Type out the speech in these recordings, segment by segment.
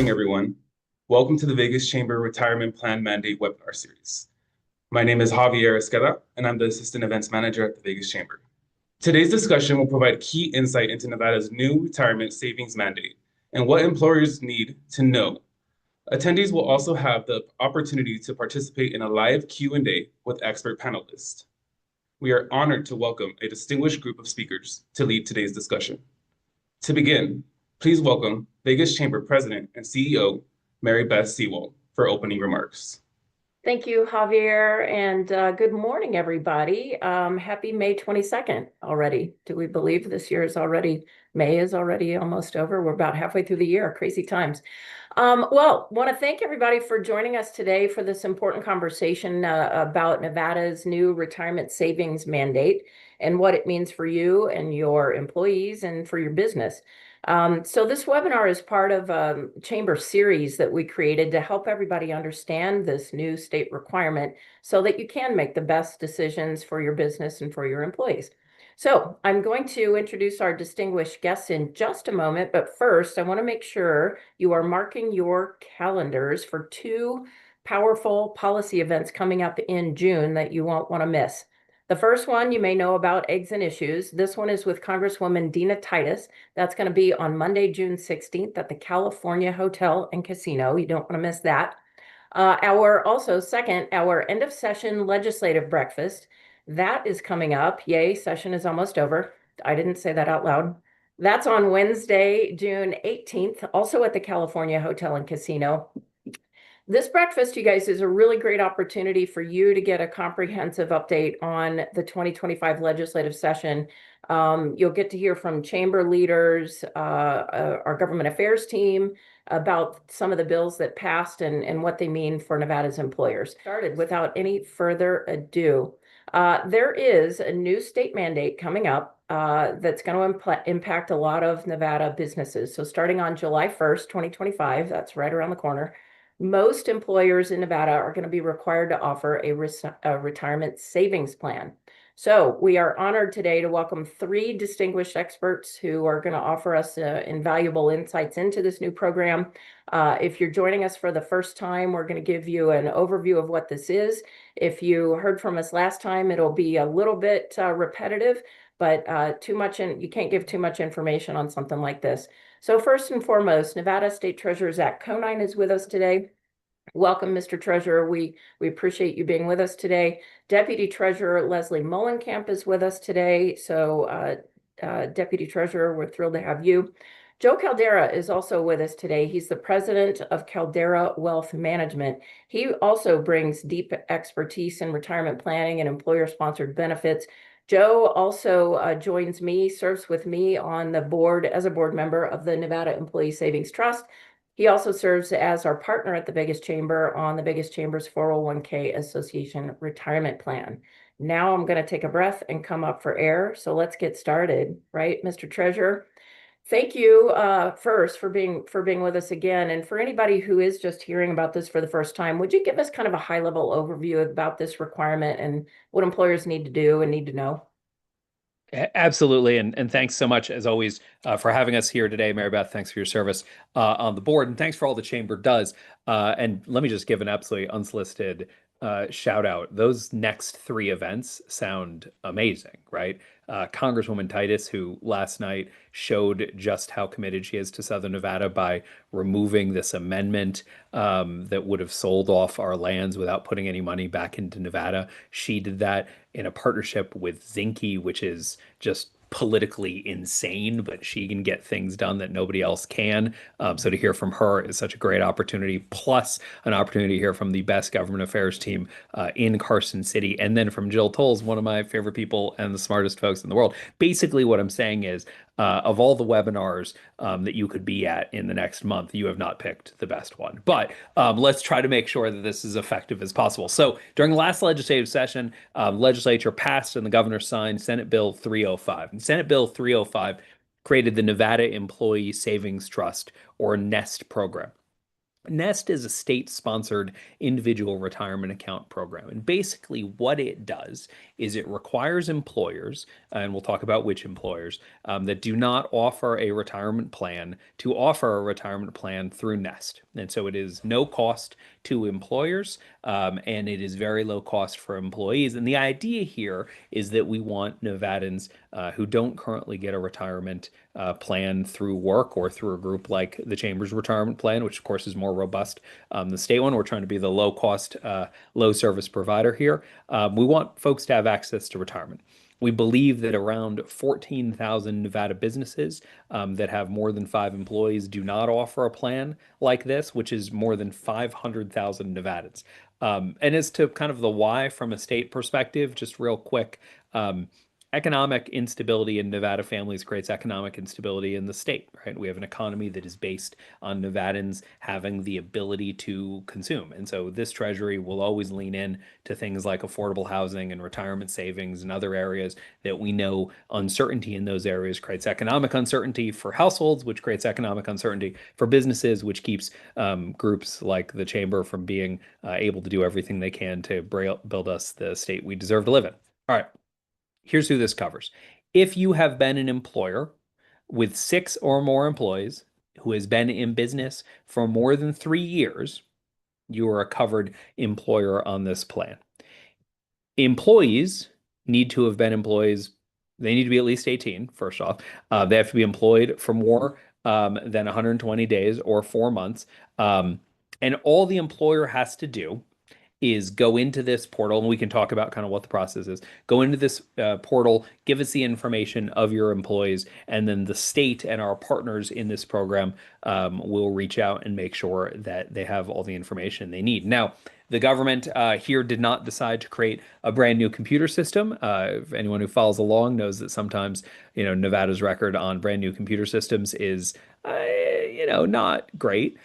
morning, everyone. Welcome to the Vegas Chamber Retirement Plan Mandate webinar series. My name is Javier Esqueda, and I'm the Assistant Events Manager at the Vegas Chamber. Today's discussion will provide key insight into Nevada's new retirement savings mandate and what employers need to know. Attendees will also have the opportunity to participate in a live Q&A with expert panelists. We are honored to welcome a distinguished group of speakers to lead today's discussion. To begin, please welcome Vegas Chamber President and CEO, Mary Beth Sewald, for opening remarks. Thank you, Javier, and good morning, everybody. Happy May 22nd already. Do we believe this year is already, May is already almost over? We're about halfway through the year, crazy times. Well, want to thank everybody for joining us today for this important conversation about Nevada's new retirement savings mandate and what it means for you and your employees and for your business. So this webinar is part of a chamber series that we created to help everybody understand this new state requirement so that you can make the best decisions for your business and for your employees. So I'm going to introduce our distinguished guests in just a moment, but first I want to make sure you are marking your calendars for two powerful policy events coming up in June that you won't want to miss. The first one you may know about, Eggs and Issues. This one is with Congresswoman Dina Titus. That's going to be on Monday, June 16th at the California Hotel and Casino. You don't want to miss that. Our end of session legislative breakfast. That is coming up. Yay, session is almost over. I didn't say that out loud. That's on Wednesday, June 18th, also at the California Hotel and Casino. This breakfast, you guys, is a really great opportunity for you to get a comprehensive update on the 2025 legislative session. You'll get to hear from chamber leaders, our government affairs team, about some of the bills that passed and what they mean for Nevada's employers. Started without any further ado. There is a new state mandate coming up that's going to impact a lot of Nevada businesses. So starting on July 1st, 2025, that's right around the corner, most employers in Nevada are going to be required to offer a retirement savings plan. So we are honored today to welcome three distinguished experts who are going to offer us invaluable insights into this new program. If you're joining us for the first time, we're going to give you an overview of what this is. If you heard from us last time, it'll be a little bit repetitive, but you can't give too much information on something like this. So first and foremost, Nevada State Treasurer Zach Conine is with us today. Welcome, Mr. Treasurer. We appreciate you being with us today. Deputy Treasurer Lesley Mohlenkamp is with us today. So Deputy Treasurer, we're thrilled to have you. Joe Caldera is also with us today. He's the president of Caldera Wealth Management. He also brings deep expertise in retirement planning and employer-sponsored benefits. Joe also joins me, serves with me on the board as a board member of the Nevada Employee Savings Trust. He also serves as our partner at the Vegas Chamber on the Vegas Chamber's 401k Association retirement plan. Now I'm going to take a breath and come up for air. So let's get started, right, Mr. Treasurer? Thank you first for being with us again. And for anybody who is just hearing about this for the first time, would you give us kind of a high-level overview about this requirement and what employers need to do and need to know? Absolutely. And thanks so much, as always, for having us here today, Mary Beth. Thanks for your service on the board. And thanks for all the chamber does. And let me just give an absolutely unsolicited shout out. Those next three events sound amazing, right? Congresswoman Titus, who last night showed just how committed she is to Southern Nevada by removing this amendment that would have sold off our lands without putting any money back into Nevada. She did that in a partnership with Zinke, which is just politically insane, but she can get things done that nobody else can. So to hear from her is such a great opportunity, plus an opportunity to hear from the best government affairs team in Carson City. And then from Jill Tolles, one of my favorite people and the smartest folks in the world. Basically, what I'm saying is, of all the webinars that you could be at in the next month, you have not picked the best one. But let's try to make sure that this is effective as possible. So during the last legislative session, legislature passed and the governor signed Senate Bill 305. And Senate Bill 305 created the Nevada Employee Savings Trust, or NEST program. NEST is a state-sponsored individual retirement account program. And basically what it does is it requires employers, and we'll talk about which employers, that do not offer a retirement plan to offer a retirement plan through Nest. And so it is no cost to employers, and it is very low cost for employees. And the idea here is that we want Nevadans who don't currently get a retirement plan through work or through a group like the Chamber's retirement plan, which of course is more robust than the state one. We're trying to be the low cost, low service provider here. We want folks to have access to retirement. We believe that around 14,000 Nevada businesses that have more than 5 employees do not offer a plan like this, which is more than 500,000 Nevadans. And as to kind of the why from a state perspective, just real quick, economic instability in Nevada families creates economic instability in the state, right? We have an economy that is based on Nevadans having the ability to consume. And so this treasury will always lean in to things like affordable housing and retirement savings and other areas that we know uncertainty in those areas creates economic uncertainty for households, which creates economic uncertainty for businesses, which keeps groups like the Chamber from being able to do everything they can to build us the state we deserve to live in. All right. Here's who this covers. If you have been an employer with 6 or more employees who has been in business for more than 3 years, you are a covered employer on this plan. Employees need to have been employees. They need to be at least 18, first off. They have to be employed for more than 120 days or 4 months. And all the employer has to do is go into this portal, and we can talk about kind of what the process is. Go into this portal, give us the information of your employees, and then the state and our partners in this program will reach out and make sure that they have all the information they need. Now, the government here did not decide to create a brand new computer system. If anyone who follows along knows that sometimes, Nevada's record on brand new computer systems is, not great.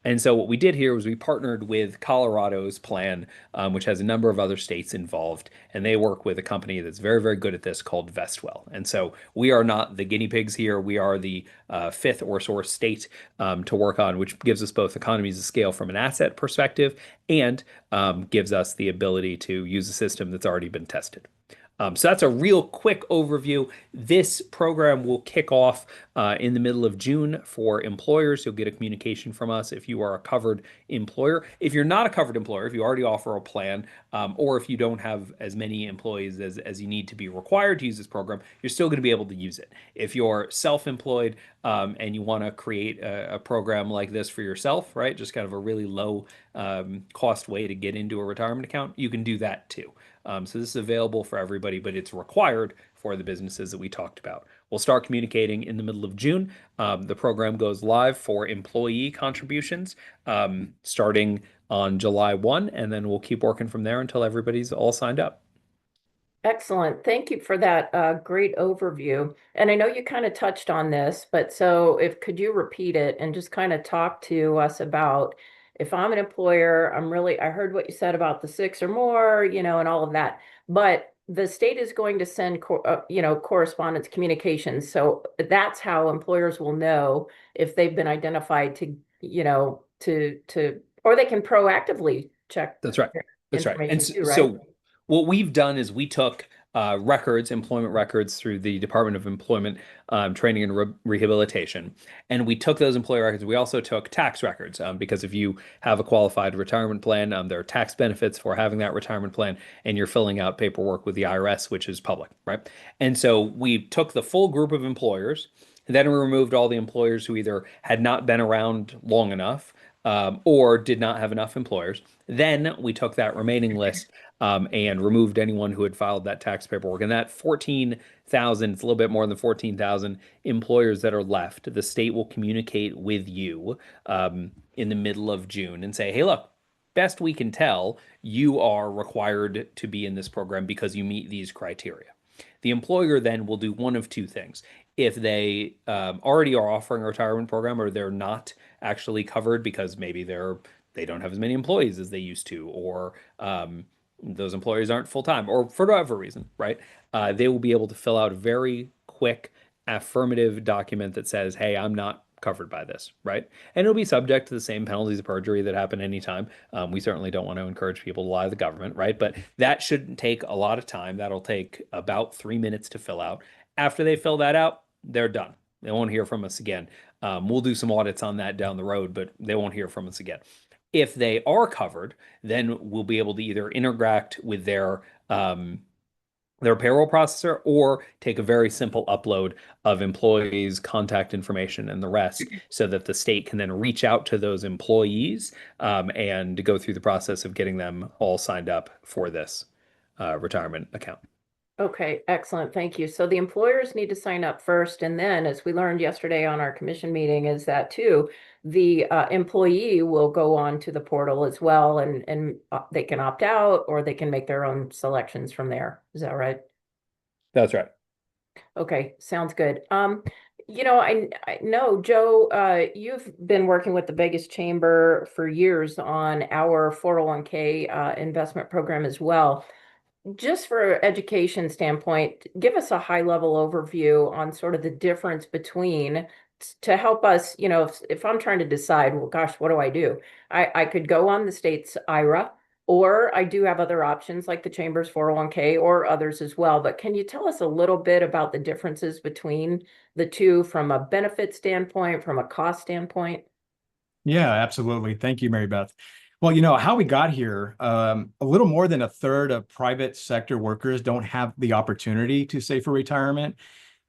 And so what we did here was we partnered with Colorado's plan, which has a number of other states involved, and they work with a company that's very, very good at this called Vestwell. And so we are not the guinea pigs here. We are the fifth or source state to work on, which gives us both economies of scale from an asset perspective and gives us the ability to use a system that's already been tested. So that's a real quick overview. This program will kick off in the middle of June for employers. You'll get a communication from us if you are a covered employer. If you're not a covered employer, if you already offer a plan, or if you don't have as many employees as you need to be required to use this program, you're still going to be able to use it. If you're self-employed and you want to create a program like this for yourself, right, just kind of a really low cost way to get into a retirement account, you can do that too. So this is available for everybody, but it's required for the businesses that we talked about. We'll start communicating in the middle of June. The program goes live for employee contributions starting on July 1, and then we'll keep working from there until everybody's all signed up. Excellent. Thank you for that great overview. And I know you kind of touched on this, but could you repeat it and just kind of talk to us about if I'm an employer, I heard what you said about the 6 or more, and all of that, but the state is going to send, correspondence communications. So that's how employers will know if they've been identified or they can proactively check. That's right. That's right. And Information too, right? so what we've done is we took employment records through the Department of Employment Training and Rehabilitation, and we took those employee records. We also took tax records because if you have a qualified retirement plan, there are tax benefits for having that retirement plan, and you're filling out paperwork with the IRS, which is public, right? And so we took the full group of employers, and then we removed all the employers who either had not been around long enough or did not have enough employers. Then we took that remaining list and removed anyone who had filed that tax paperwork. And that 14,000, it's a little bit more than 14,000 employers that are left, the state will communicate with you in the middle of June and say, hey, look, best we can tell, you are required to be in this program because you meet these criteria. The employer then will do one of two things. If they already are offering a retirement program or they're not actually covered because maybe they don't have as many employees as they used to, or those employees aren't full-time, or for whatever reason, right? They will be able to fill out a very quick affirmative document that says, hey, I'm not covered by this, right? And it'll be subject to the same penalties of perjury that happen anytime. We certainly don't want to encourage people to lie to the government, right? But that shouldn't take a lot of time. That'll take about 3 minutes to fill out. After they fill that out, they're done. They won't hear from us again. We'll do some audits on that down the road, but they won't hear from us again. If they are covered, then we'll be able to either interact with their payroll processor or take a very simple upload of employees' contact information and the rest so that the state can then reach out to those employees and go through the process of getting them all signed up for this retirement account. Okay, excellent. Thank you. So the employers need to sign up first. And then, as we learned yesterday on our commission meeting, is that too, the employee will go on to the portal as well, and they can opt out or they can make their own selections from there. Is that right? That's right. Okay, sounds good. I know, Joe, you've been working with the Vegas Chamber for years on our 401k investment program as well. Just for education standpoint, give us a high level overview on sort of the difference between to help us, if I'm trying to decide, well, gosh, what do I do? I could go on the state's IRA, or I do have other options like the Chamber's 401k or others as well. But can you tell us a little bit about the differences between the two from a benefit standpoint, from a cost standpoint? Yeah, absolutely. Thank you, Mary Beth. Well, how we got here, a little more than a third of private sector workers don't have the opportunity to save for retirement.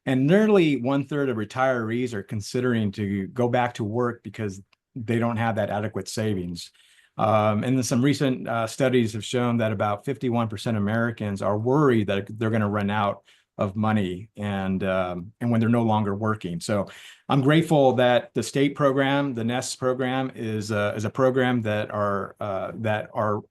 And nearly 1/3 of retirees are considering to go back to work because they don't have that adequate savings. And then some recent studies have shown that about 51% of Americans are worried that they're going to run out of money and when they're no longer working. So I'm grateful that the state program, the NEST program, is a program that our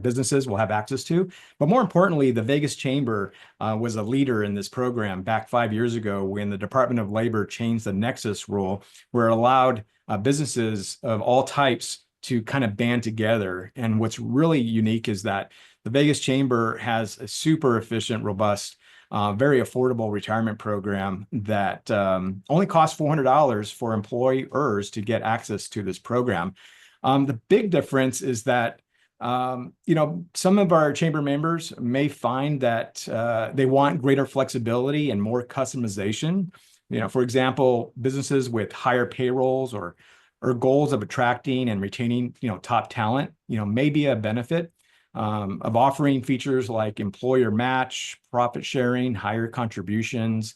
businesses will have access to. But more importantly, the Vegas Chamber was a leader in this program back 5 years ago when the Department of Labor changed the Nexus rule, where it allowed businesses of all types to kind of band together. And what's really unique is that the Vegas Chamber has a super efficient, robust, very affordable retirement program that only costs $400 for employers to get access to this program. The big difference is that some of our chamber members may find that they want greater flexibility and more customization. For example, businesses with higher payrolls or goals of attracting and retaining, top talent, may be a benefit of offering features like employer match, profit sharing, higher contributions,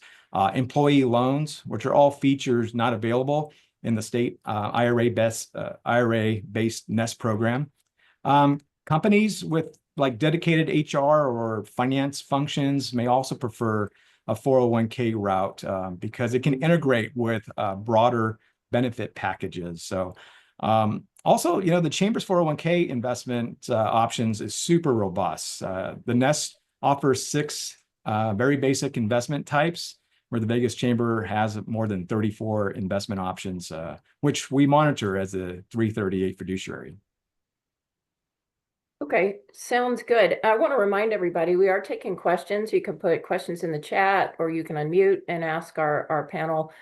employee loans, which are all features not available in the state IRA-based NEST program. Companies with like dedicated HR or finance functions may also prefer a 401k route because it can integrate with broader benefit packages. So also, the Chamber's 401k investment options is super robust. The NEST offers 6 very basic investment types, where the Vegas Chamber has more than 34 investment options, which we monitor as a 338 fiduciary. Okay, sounds good. I want to remind everybody, we are taking questions. You can put questions in the chat, or you can unmute and ask our panel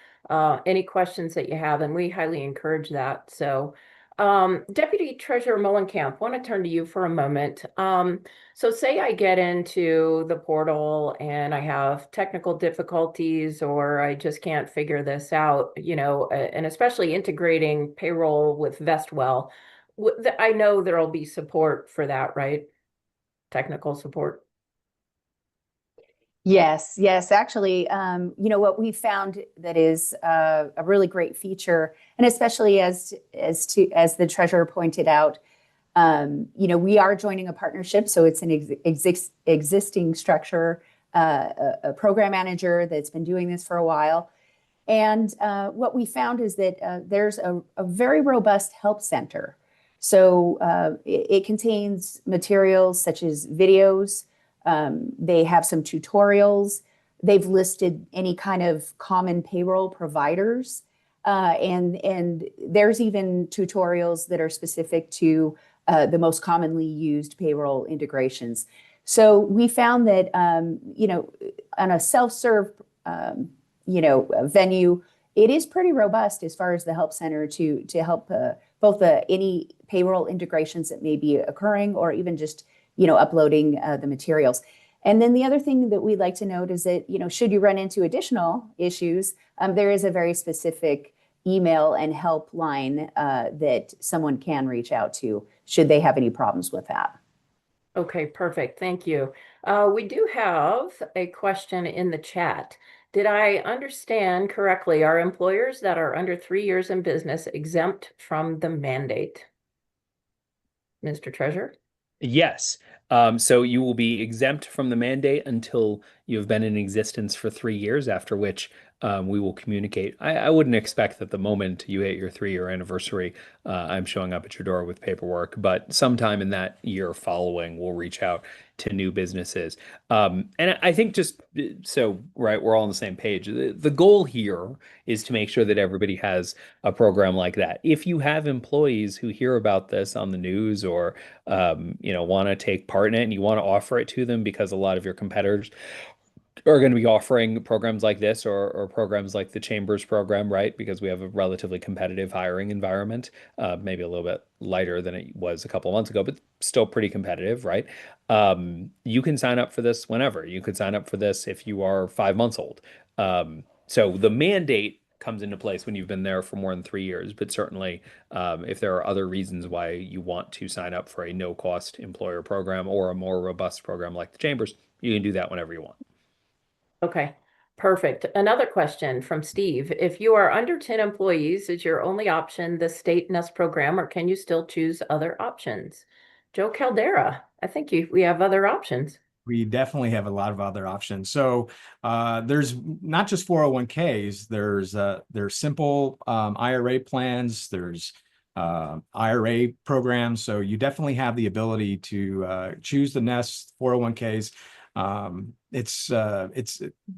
any questions that you have, and we highly encourage that. So Deputy Treasurer Mohlenkamp, want to turn to you for a moment. So say I get into the portal and I have technical difficulties, or I just can't figure this out, and especially integrating payroll with Vestwell. I know there'll be support for that, right? Technical support. Yes. Actually, what we found that is a really great feature, and especially as the treasurer pointed out, we are joining a partnership, so it's an existing structure, a program manager that's been doing this for a while, and what we found is that there's a very robust help center. So it contains materials such as videos. They have some tutorials. They've listed any kind of common payroll providers. And there's even tutorials that are specific to the most commonly used payroll integrations. So we found that, on a self-serve, venue, it is pretty robust as far as the help center to help both any payroll integrations that may be occurring, or even just uploading the materials. And then the other thing that we'd like to note is that should you run into additional issues, there is a very specific email and helpline that someone can reach out to should they have any problems with that. Okay, perfect. Thank you. We do have a question in the chat. Did I understand correctly? Are employers that are under 3 years in business exempt from the mandate? Mr. Treasurer? Yes. So you will be exempt from the mandate until you've been in existence for 3 years, after which we will communicate. I wouldn't expect that the moment you hit your 3-year anniversary, I'm showing up at your door with paperwork, but sometime in that year following, we'll reach out to new businesses. And I think just so, right, we're all on the same page. The goal here is to make sure that everybody has a program like that. If you have employees who hear about this on the news, or want to take part in it, and you want to offer it to them because a lot of your competitors are going to be offering programs like this, or programs like the Chambers program, right? Because we have a relatively competitive hiring environment, maybe a little bit lighter than it was a couple of months ago, but still pretty competitive, right? You can sign up for this whenever. You could sign up for this if you are 5 months old. So the mandate comes into place when you've been there for more than 3 years, but certainly if there are other reasons why you want to sign up for a no-cost employer program or a more robust program like the Chambers, you can do that whenever you want. Okay, perfect. Another question from Steve. If you are under 10 employees, is your only option the state NEST program, or can you still choose other options? Joe Caldera, I think we have other options. We definitely have a lot of other options. So there's not just 401ks. There's simple IRA plans. There's IRA programs. So you definitely have the ability to choose the Nest 401ks.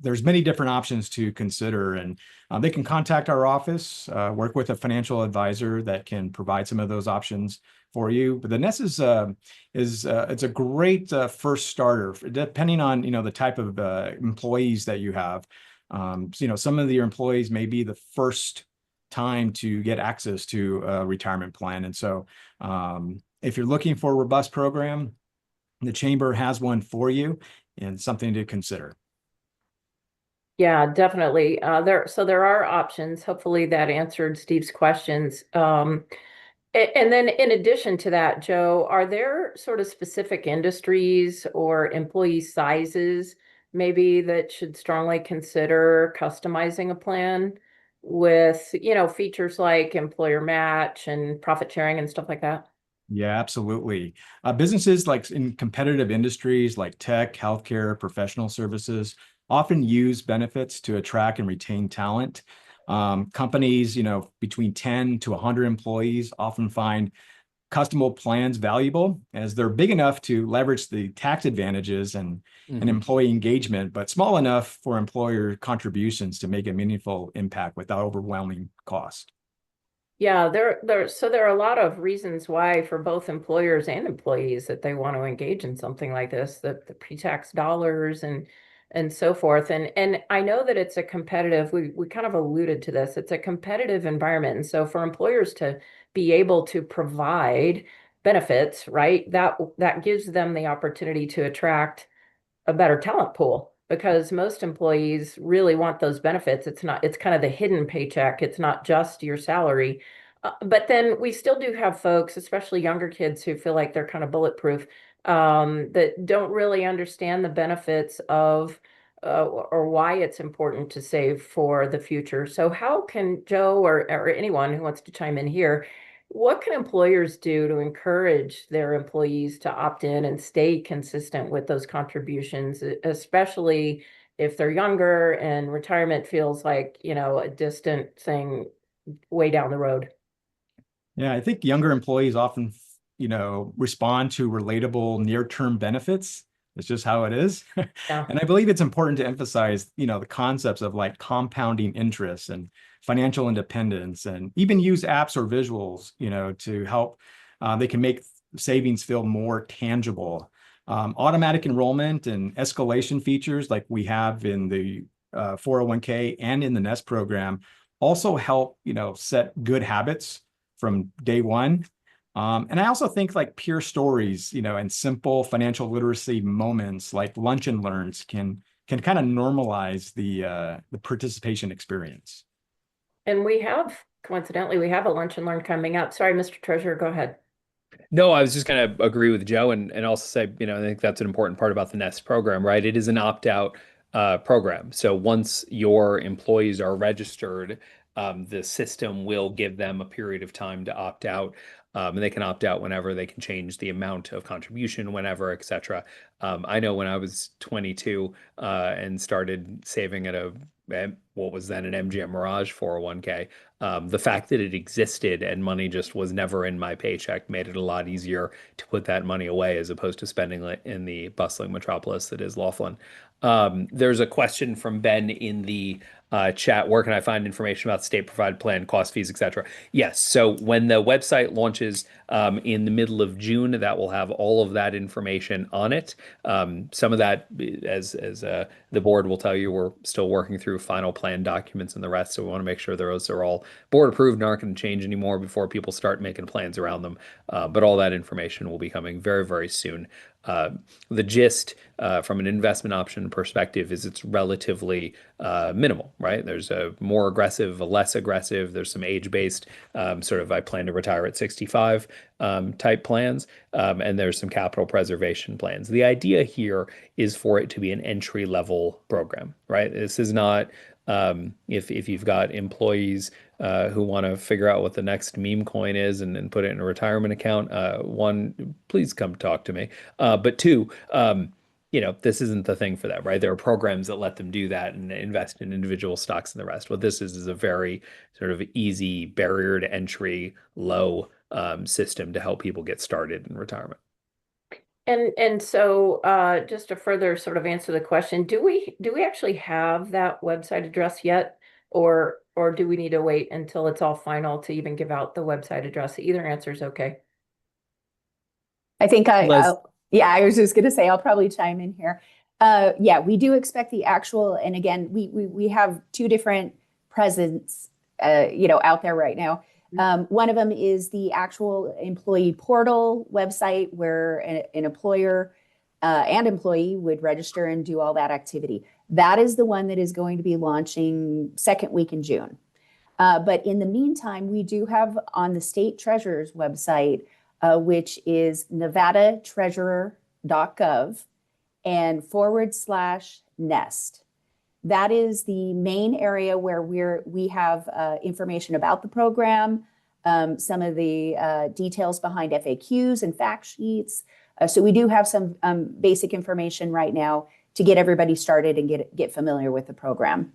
There's many different options to consider, and they can contact our office, work with a financial advisor that can provide some of those options for you. But the Nest is it's a great first starter, depending on the type of employees that you have. Some of your employees may be the first time to get access to a retirement plan, and so if you're looking for a robust program, the Chamber has one for you, and something to consider. Yeah, definitely. There are options. Hopefully that answered Steve's questions. And then in addition to that, Joe, are there sort of specific industries or employee sizes maybe that should strongly consider customizing a plan with, features like employer match and profit sharing and stuff like that? Yeah, absolutely. Businesses like in competitive industries like tech, healthcare, professional services often use benefits to attract and retain talent. Companies, between 10 to 100 employees often find customable plans valuable, as they're big enough to leverage the tax advantages and employee engagement, but small enough for employer contributions to make a meaningful impact without overwhelming cost. Yeah, there are a lot of reasons why for both employers and employees that they want to engage in something like this, the pre-tax dollars and so forth. And I know that it's a competitive, we kind of alluded to this, it's a competitive environment. And so for employers to be able to provide benefits, right, that gives them the opportunity to attract a better talent pool, because most employees really want those benefits. It's kind of the hidden paycheck. It's not just your salary. But then we still do have folks, especially younger kids, who feel like they're kind of bulletproof, that don't really understand the benefits of or why it's important to save for the future. So how can Joe or anyone who wants to chime in here, what can employers do to encourage their employees to opt in and stay consistent with those contributions, especially if they're younger and retirement feels like, a distant thing way down the road? Yeah, I think younger employees often, respond to relatable near-term benefits. It's just how it is. Yeah. And I believe it's important to emphasize, the concepts of like compounding interest and financial independence, and even use apps or visuals, to help. They can make savings feel more tangible. Automatic enrollment and escalation features like we have in the 401k and in the Nest program also help, set good habits from day one. And I also think like peer stories, and simple financial literacy moments like lunch and learns can kind of normalize the participation experience. And coincidentally, we have a lunch and learn coming up. Sorry, Mr. Treasurer, go ahead. No, I was just going to agree with Joe and also say, I think that's an important part about the Nest program, right? It is an opt-out program. So once your employees are registered, the system will give them a period of time to opt out. And they can opt out whenever, they can change the amount of contribution whenever, et cetera. I know when I was 22 and started saving at what was then an MGM Mirage 401k, the fact that it existed and money just was never in my paycheck made it a lot easier to put that money away as opposed to spending it in the bustling metropolis that is Laughlin. There's a question from Ben in the chat. Where can I find information about state provided plan, cost, fees, etc.? Yes. So when the website launches in the middle of June, that will have all of that information on it. Some of that, as the board will tell you, we're still working through final plan documents and the rest. So we want to make sure those are all board approved and aren't going to change anymore before people start making plans around them. But all that information will be coming very, very soon. The gist from an investment option perspective is it's relatively minimal, right? There's a more aggressive, a less aggressive. There's some age-based sort of I plan to retire at 65 type plans, and there's some capital preservation plans. The idea here is for it to be an entry-level program, right? This is not if you've got employees who want to figure out what the next meme coin is and put it in a retirement account, one, please come talk to me. But two, this isn't the thing for them, right? There are programs that let them do that and invest in individual stocks and the rest. What this is a very sort of easy barrier to entry, low system to help people get started in retirement. And so just to further sort of answer the question, do we actually have that website address yet? Or do we need to wait until it's all final to even give out the website address? Either answer is okay. I think I was just going to say, I'll probably chime in here. Yeah, we do expect the actual, and again, we have two different presents, out there right now. One of them is the actual employee portal website where an employer and employee would register and do all that activity. That is the one that is going to be launching second week in June. But in the meantime, we do have on the state treasurer's website, which is nevadatreasurer.gov and /nest. That is the main area where we have information about the program, some of the details behind FAQs and fact sheets. So we do have some basic information right now to get everybody started and get familiar with the program.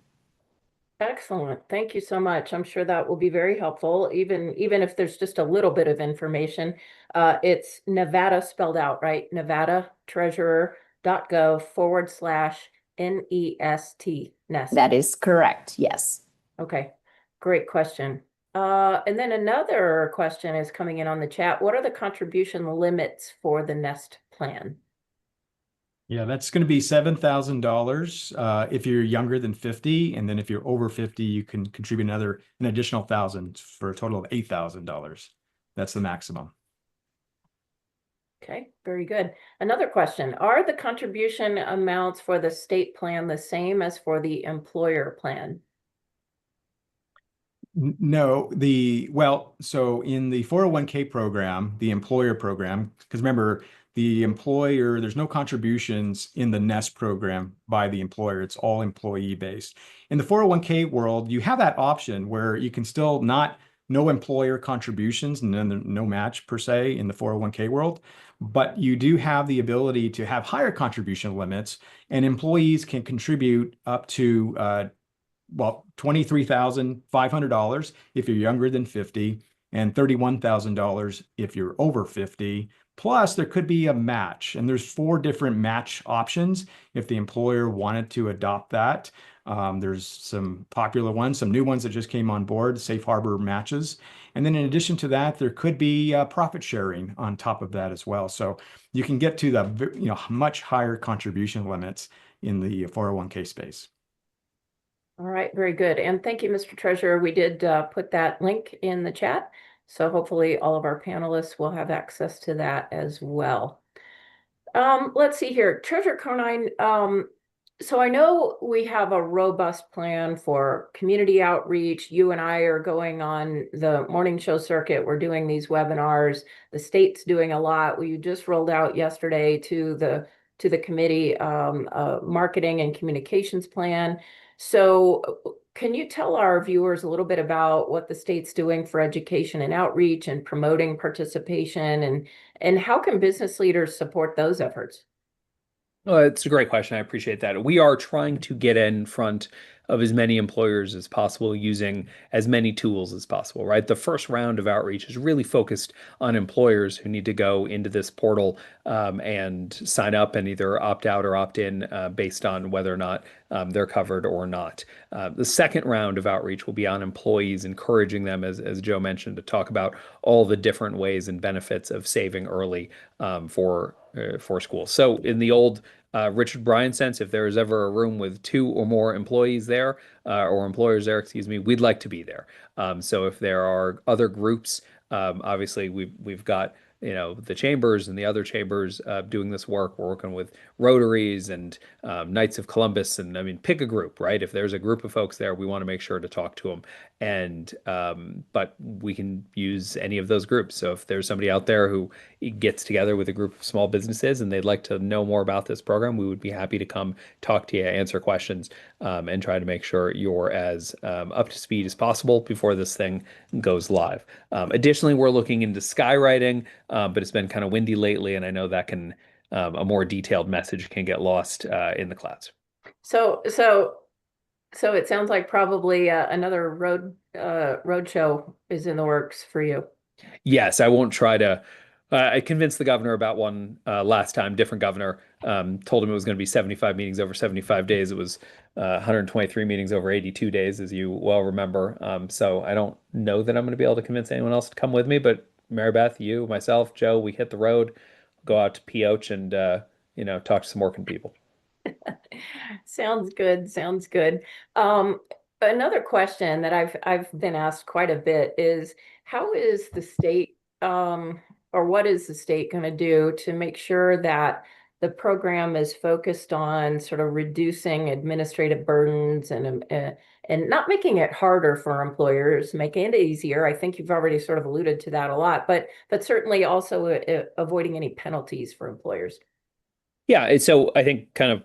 Excellent. Thank you so much. I'm sure that will be very helpful, even if there's just a little bit of information. It's Nevada spelled out, right? nevadatreasurer.gov /NEST. Nest. That is correct. Yes. Okay. Great question. And then another question is coming in on the chat. What are the contribution limits for the Nest plan? Yeah, that's going to be $7,000 if you're younger than 50, and then if you're over 50, you can contribute an additional $1,000 for a total of $8,000. That's the maximum. Okay, very good. Another question: are the contribution amounts for the state plan the same as for the employer plan? No, so in the 401k program, the employer program, because remember, the employer, there's no contributions in the Nest program by the employer. It's all employee based. In the 401k world, you have that option where you can still no employer contributions and then no match per se in the 401k world, but you do have the ability to have higher contribution limits, and employees can contribute up to $23,500 if you're younger than 50 and $31,000 if you're over 50. Plus, there could be a match, and there's 4 different match options if the employer wanted to adopt that. There's some popular ones, some new ones that just came on board, safe harbor matches. And then in addition to that, there could be profit sharing on top of that as well. So you can get to the much higher contribution limits in the 401k space. All right, very good. And thank you, Mr. Treasurer. We did put that link in the chat. So hopefully all of our panelists will have access to that as well. Let's see here, Treasurer Conine. So I know we have a robust plan for community outreach. You and I are going on the morning show circuit. We're doing these webinars. The state's doing a lot. We just rolled out yesterday to the committee marketing and communications plan. So can you tell our viewers a little bit about what the state's doing for education and outreach and promoting participation, and how can business leaders support those efforts? It's a great question. I appreciate that. We are trying to get in front of as many employers as possible using as many tools as possible, right? The first round of outreach is really focused on employers who need to go into this portal and sign up and either opt out or opt in based on whether or not they're covered or not. The second round of outreach will be on employees, encouraging them, as Joe mentioned, to talk about all the different ways and benefits of saving early for school. So in the old Richard Bryan sense, if there is ever a room with 2 or more employees there, or employers there, excuse me, we'd like to be there. So if there are other groups, obviously we've got the chambers and the other chambers doing this work. We're working with Rotaries and Knights of Columbus, and I mean, pick a group, right? If there's a group of folks there, we want to make sure to talk to them. And but we can use any of those groups. So if there's somebody out there who gets together with a group of small businesses and they'd like to know more about this program, we would be happy to come talk to you, answer questions, and try to make sure you're as up to speed as possible before this thing goes live. Additionally, we're looking into skywriting, but it's been kind of windy lately, and I know that can a more detailed message can get lost in the clouds. So it sounds like probably another road show is in the works for you. Yes, I won't try to. I convinced the governor about one last time, different governor. Told him it was going to be 75 meetings over 75 days. It was 123 meetings over 82 days, as you well remember. So I don't know that I'm going to be able to convince anyone else to come with me, but Mary Beth, you, myself, Joe, we hit the road, go out to Pioche and talk to some working people. Sounds good. Sounds good. Another question that I've been asked quite a bit is, how is the state or what is the state going to do to make sure that the program is focused on sort of reducing administrative burdens and not making it harder for employers, making it easier? I think you've already sort of alluded to that a lot, but certainly also avoiding any penalties for employers. Yeah, so I think kind of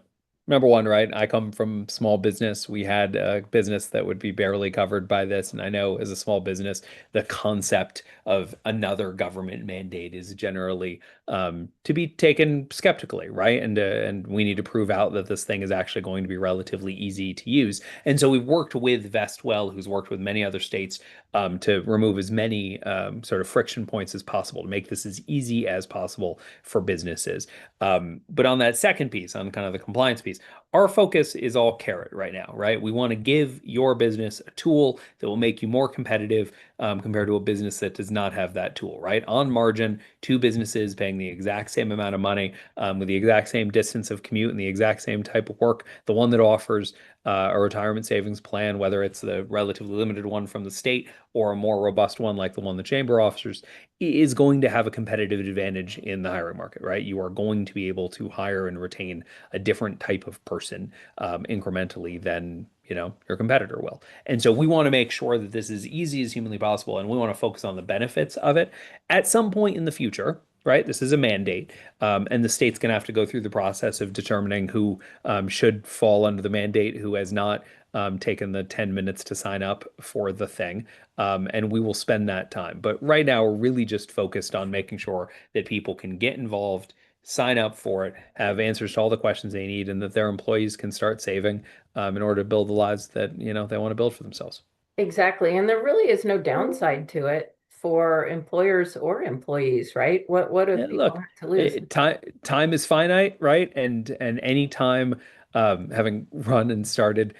number one, right? I come from small business. We had a business that would be barely covered by this. And I know as a small business, the concept of another government mandate is generally to be taken skeptically, right? And we need to prove out that this thing is actually going to be relatively easy to use. And so we've worked with Vestwell, who's worked with many other states to remove as many sort of friction points as possible, to make this as easy as possible for businesses. But on that second piece, on kind of the compliance piece, our focus is all carrot right now, right? We want to give your business a tool that will make you more competitive compared to a business that does not have that tool, right? On margin, 2 businesses paying the exact same amount of money with the exact same distance of commute and the exact same type of work. The one that offers a retirement savings plan, whether it's the relatively limited one from the state or a more robust one like the one the chamber offers, is going to have a competitive advantage in the hiring market, right? You are going to be able to hire and retain a different type of person incrementally than your competitor will. And so we want to make sure that this is as easy as humanly possible, and we want to focus on the benefits of it. At some point in the future, right, this is a mandate, and the state's going to have to go through the process of determining who should fall under the mandate, who has not taken the 10 minutes to sign up for the thing. And we will spend that time. But right now, we're really just focused on making sure that people can get involved, sign up for it, have answers to all the questions they need, and that their employees can start saving in order to build the lives that they want to build for themselves. Exactly. And there really is no downside to it for employers or employees, right? What do people Look, have to lose? time is finite, right? And any time having run and started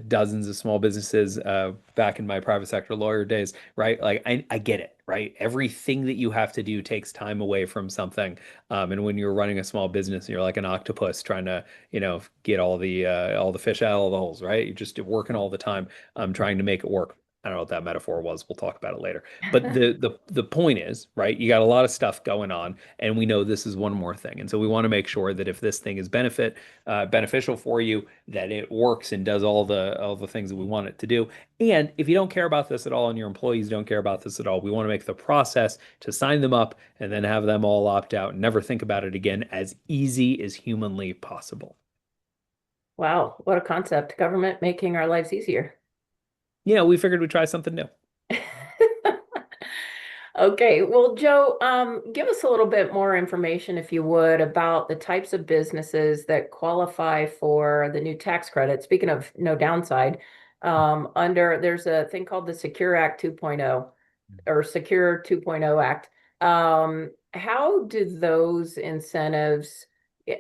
dozens of small businesses back in my private sector lawyer days, right? Like I get it, right? Everything that you have to do takes time away from something. And when you're running a small business, you're like an octopus trying to, get all the fish out of the holes, right? You're just working all the time, trying to make it work. I don't know what that metaphor was. We'll talk about it later. But the point is, right, you got a lot of stuff going on, and we know this is one more thing. And so we want to make sure that if this thing is beneficial for you, that it works and does all the things that we want it to do. And if you don't care about this at all and your employees don't care about this at all, we want to make the process to sign them up and then have them all opt out and never think about it again as easy as humanly possible. Wow, what a concept. Government making our lives easier. We figured we'd try something new. Okay, well, Joe, give us a little bit more information, if you would, about the types of businesses that qualify for the new tax credit. Speaking of no downside, there's a thing called the Secure Act 2.0 or Secure 2.0 Act. How do those incentives,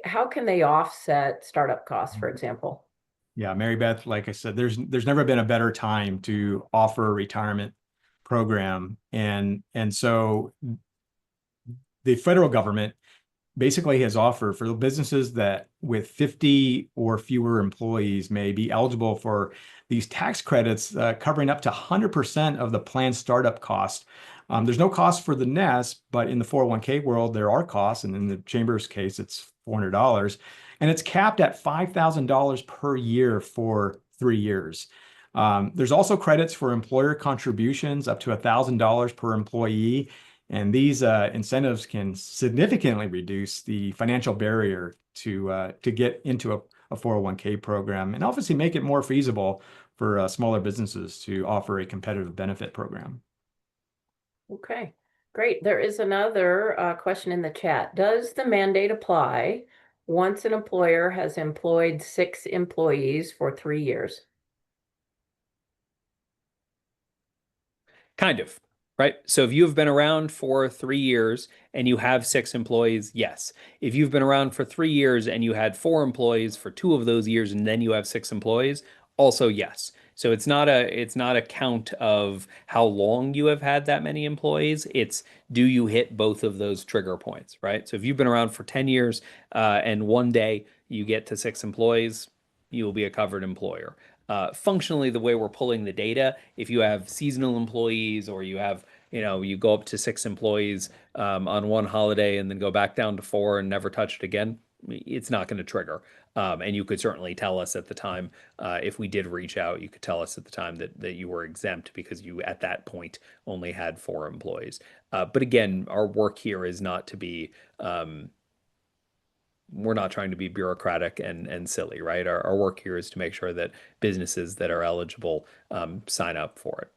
how can they offset startup costs, for example? Yeah, Mary Beth, like I said, there's never been a better time to offer a retirement program. And so the federal government basically has offered for the businesses that with 50 or fewer employees may be eligible for these tax credits, covering up to 100% of the planned startup cost. There's no cost for the nest, but in the 401k world, there are costs. And in the chamber's case, it's $400. And it's capped at $5,000 per year for 3 years. There's also credits for employer contributions up to $1,000 per employee. And these incentives can significantly reduce the financial barrier to get into a 401k program, and obviously make it more feasible for smaller businesses to offer a competitive benefit program. Okay, great. There is another question in the chat. Does the mandate apply once an employer has employed 6 employees for 3 years? Kind of, right? So if you've been around for 3 years and you have 6 employees, yes. If you've been around for 3 years and you had 4 employees for 2 of those years and then you have 6 employees, also yes. So it's not a count of how long you have had that many employees. It's do you hit both of those trigger points, right? So if you've been around for 10 years and one day you get to 6 employees, you will be a covered employer. Functionally, the way we're pulling the data, if you have seasonal employees or you have, you go up to 6 employees on one holiday and then go back down to 4 and never touch it again, it's not going to trigger. And you could certainly tell us at the time, if we did reach out, you could tell us at the time that you were exempt because you at that point only had 4 employees. But again, our work here is not to be we're not trying to be bureaucratic and silly, right? Our work here is to make sure that businesses that are eligible sign up for it.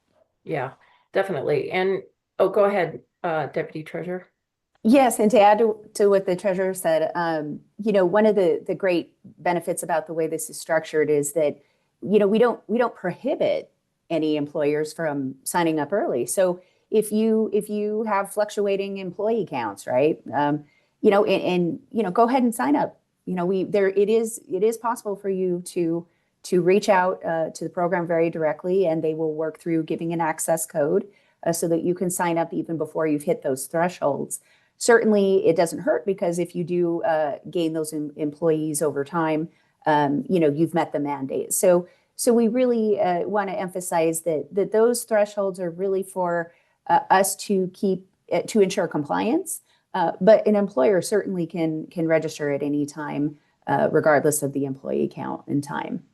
Yeah, definitely. And go ahead, Deputy Treasurer. Yes, and to add to what the treasurer said, one of the great benefits about the way this is structured is that, we don't prohibit any employers from signing up early. So if you have fluctuating employee counts, right, and go ahead and sign up. It is possible for you to reach out to the program very directly, and they will work through giving an access code so that you can sign up even before you've hit those thresholds. Certainly, it doesn't hurt because if you do gain those employees over time, you've met the mandate. So we really want to emphasize that those thresholds are really for us to ensure compliance. But an employer certainly can register at any time, regardless of the employee count and time.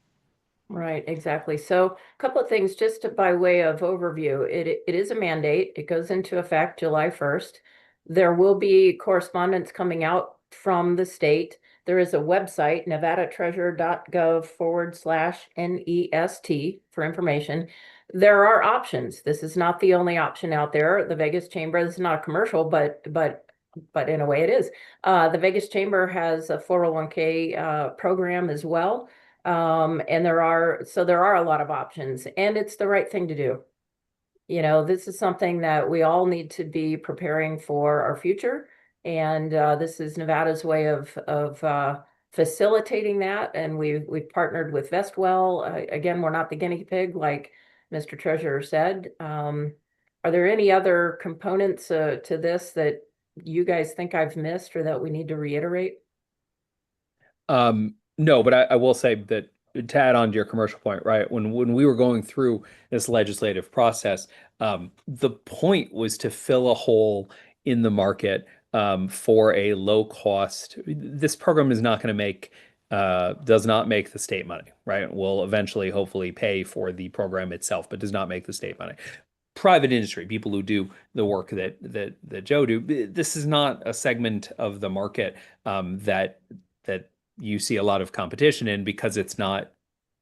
Right, exactly. So a couple of things just by way of overview. It is a mandate. It goes into effect July 1st. There will be correspondence coming out from the state. There is a website, nevadatreasurer.gov/NEST for information. There are options. This is not the only option out there. The Vegas Chamber, this is not a commercial, but in a way it is. The Vegas Chamber has a 401k program as well. And there are a lot of options, and it's the right thing to do. This is something that we all need to be preparing for our future. And this is Nevada's way of facilitating that, and we've partnered with Vestwell. Again, we're not the guinea pig, like Mr. Treasurer said. Are there any other components to this that you guys think I've missed or that we need to reiterate? No, but I will say that to add on to your commercial point, right? When we were going through this legislative process, the point was to fill a hole in the market for a low cost. This program is not going to make does not make the state money, right? Will eventually, hopefully, pay for the program itself, but does not make the state money. Private industry, people who do the work that Joe do, this is not a segment of the market that you see a lot of competition in because it's not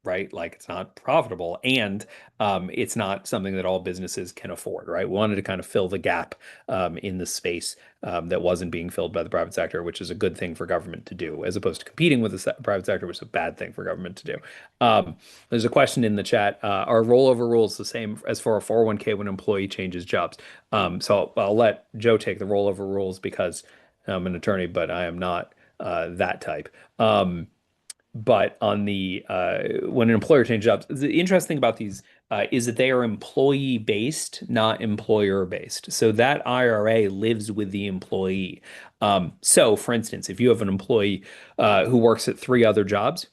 right, like it's not profitable, and it's not something that all businesses can afford, right? We wanted to kind of fill the gap in the space that wasn't being filled by the private sector, which is a good thing for government to do, as opposed to competing with the private sector, which is a bad thing for government to do. There's a question in the chat. Are rollover rules the same as for a 401k when an employee changes jobs? So I'll let Joe take the rollover rules because I'm an attorney, but I am not that type. But on the when an employer changes jobs, the interesting thing about these is that they are employee based, not employer based. So that IRA lives with the employee. So, for instance, if you have an employee who works at 3 other jobs,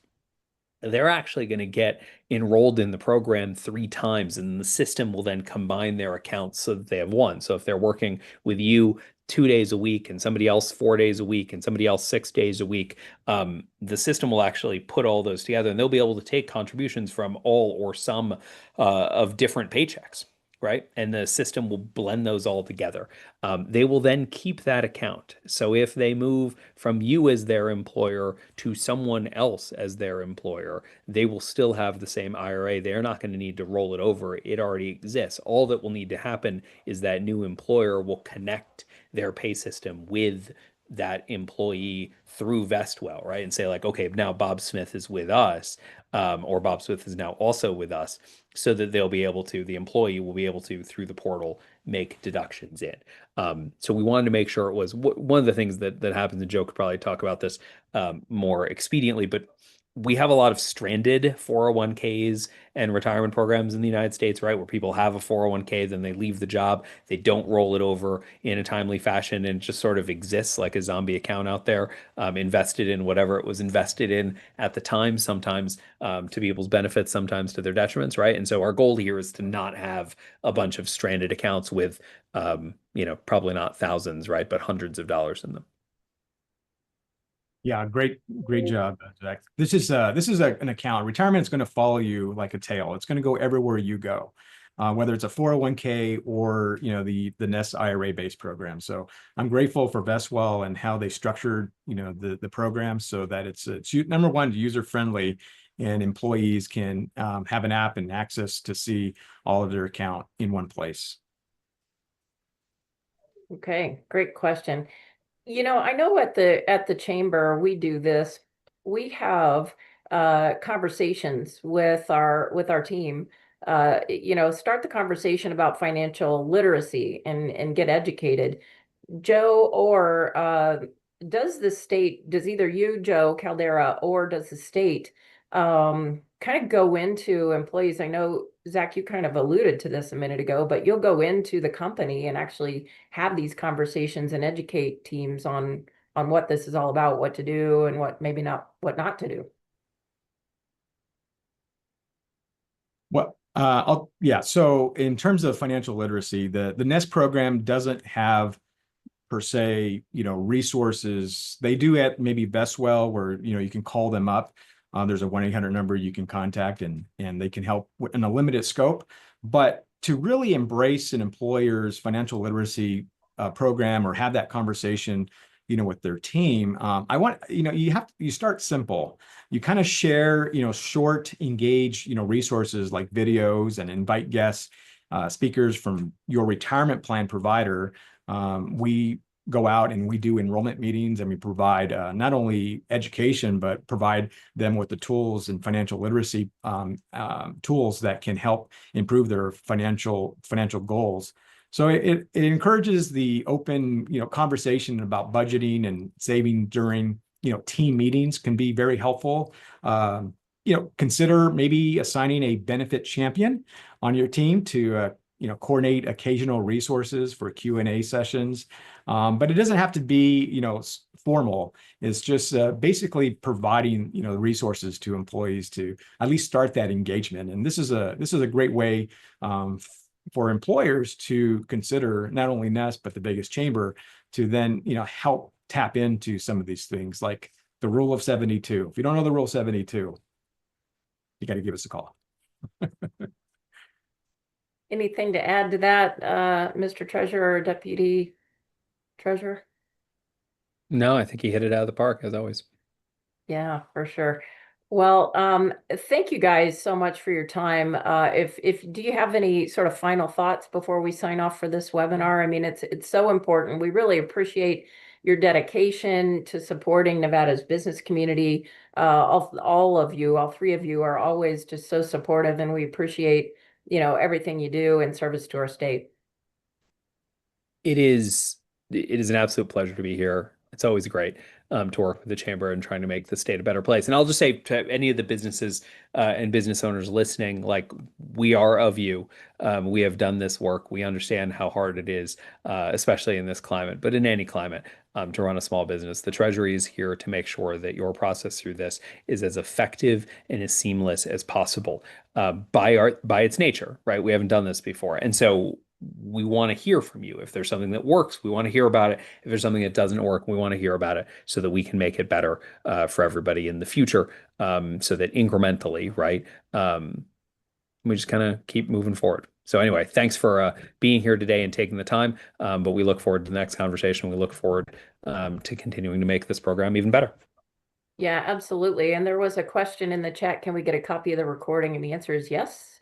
they're actually going to get enrolled in the program 3 times, and the system will then combine their accounts so that they have one. So if they're working with you 2 days a week and somebody else 4 days a week and somebody else 6 days a week, the system will actually put all those together, and they'll be able to take contributions from all or some of different paychecks, right? And the system will blend those all together. They will then keep that account. So if they move from you as their employer to someone else as their employer, they will still have the same IRA. They're not going to need to roll it over. It already exists. All that will need to happen is that new employer will connect their pay system with that employee through Vestwell, right? And say like, okay, now Bob Smith is with us, or Bob Smith is now also with us, so that they'll be able to, the employee will be able to, through the portal, make deductions in. So we wanted to make sure it was one of the things that happens, and Joe could probably talk about this more expediently, but we have a lot of stranded 401ks and retirement programs in the United States, right? Where people have a 401k, then they leave the job, they don't roll it over in a timely fashion, and it just sort of exists like a zombie account out there, invested in whatever it was invested in at the time, sometimes to people's benefits, sometimes to their detriments, right? And so our goal here is to not have a bunch of stranded accounts with, probably not thousands, right? But hundreds of dollars in them. Yeah, great job, Zach. This is an account. Retirement is going to follow you like a tail. It's going to go everywhere you go, whether it's a 401k or the Nest IRA based program. So I'm grateful for Vestwell and how they structured the program so that it's number one, user friendly, and employees can have an app and access to see all of their account in one place. Okay, great question. I know at the chamber we do this. We have conversations with our team. Start the conversation about financial literacy and get educated. Joe, or does either you, Joe Caldera, or does the state kind of go into employees? I know, Zach, you kind of alluded to this a minute ago, but you'll go into the company and actually have these conversations and educate teams on what this is all about, what to do and what not to do. Well, so in terms of financial literacy, the Nest program doesn't have per se, resources. They do at maybe Vestwell where, you can call them up. There's a 1-800 number you can contact and they can help in a limited scope. But to really embrace an employer's financial literacy program or have that conversation, with their team, you start simple. You kind of share, short, engage, resources like videos and invite guests, speakers from your retirement plan provider. We go out and we do enrollment meetings and we provide not only education, but provide them with the tools and financial literacy tools that can help improve their financial goals. So it encourages the open, conversation about budgeting and saving during team meetings can be very helpful. Consider maybe assigning a benefit champion on your team to coordinate occasional resources for Q&A sessions. But it doesn't have to be, formal. It's just basically providing, resources to employees to at least start that engagement. And this is a great way for employers to consider not only Nest, but the biggest chamber to then, help tap into some of these things like the rule of 72. If you don't know the rule of 72, you got to give us a call. Anything to add to that, Mr. Treasurer or Deputy Treasurer? No, I think he hit it out of the park as always. Yeah, for sure. Well, thank you guys so much for your time. Do you have any sort of final thoughts before we sign off for this webinar? I mean, it's so important. We really appreciate your dedication to supporting Nevada's business community. All of you, all three of you are always just so supportive, and we appreciate, everything you do in service to our state. It is an absolute pleasure to be here. It's always great to work with the chamber and trying to make the state a better place. And I'll just say to any of the businesses and business owners listening, like, we are of you. We have done this work. We understand how hard it is, especially in this climate, but in any climate, to run a small business. The Treasury is here to make sure that your process through this is as effective and as seamless as possible by its nature, right? We haven't done this before. And so we want to hear from you. If there's something that works, we want to hear about it. If there's something that doesn't work, we want to hear about it so that we can make it better for everybody in the future, so that incrementally, right, we just kind of keep moving forward. So anyway, thanks for being here today and taking the time. But we look forward to the next conversation. We look forward to continuing to make this program even better. Yeah, absolutely. And there was a question in the chat, can we get a copy of the recording? And the answer is yes.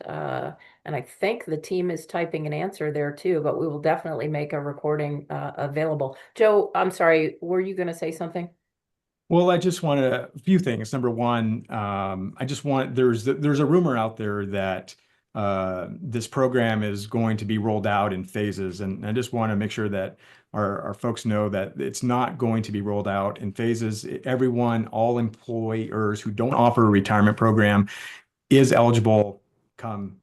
And I think the team is typing an answer there too, but we will definitely make a recording available. Joe, I'm sorry, were you going to say something? Well, I just wanted a few things. Number one, there's a rumor out there that this program is going to be rolled out in phases. And I just want to make sure that our folks know that it's not going to be rolled out in phases. Everyone, all employers who don't offer a retirement program is eligible come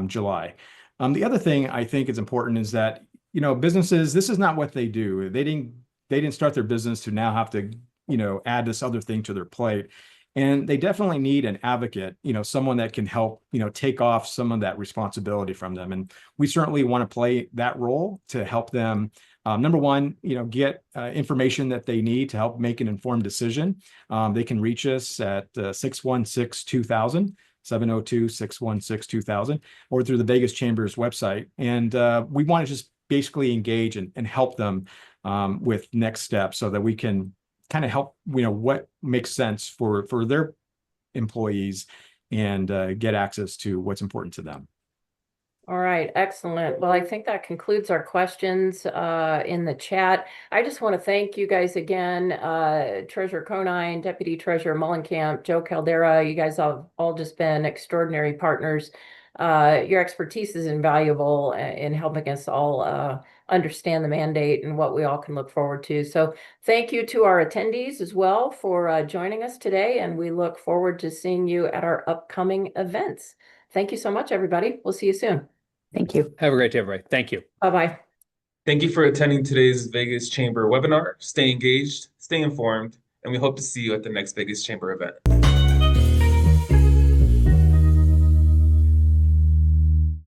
July. The other thing I think is important is that, businesses, this is not what they do. They didn't start their business to now have to, add this other thing to their plate. And they definitely need an advocate, someone that can help, take off some of that responsibility from them. And we certainly want to play that role to help them, number one, get information that they need to help make an informed decision. They can reach us at 616-2000, 702-616-2000, or through the Vegas Chamber's website. And we want to just basically engage and help them with next steps so that we can kind of help, what makes sense for their employees and get access to what's important to them. All right, excellent. Well, I think that concludes our questions in the chat. I just want to thank you guys again, Treasurer Conine, Deputy Treasurer Mohlenkamp, Joe Caldera. You guys have all just been extraordinary partners. Your expertise is invaluable in helping us all understand the mandate and what we all can look forward to. So thank you to our attendees as well for joining us today, and we look forward to seeing you at our upcoming events. Thank you so much, everybody. We'll see you soon. Thank you. Have a great day, everybody. Thank you. Bye-bye. Thank you for attending today's Vegas Chamber webinar. Stay engaged, stay informed, and we hope to see you at the next Vegas Chamber event.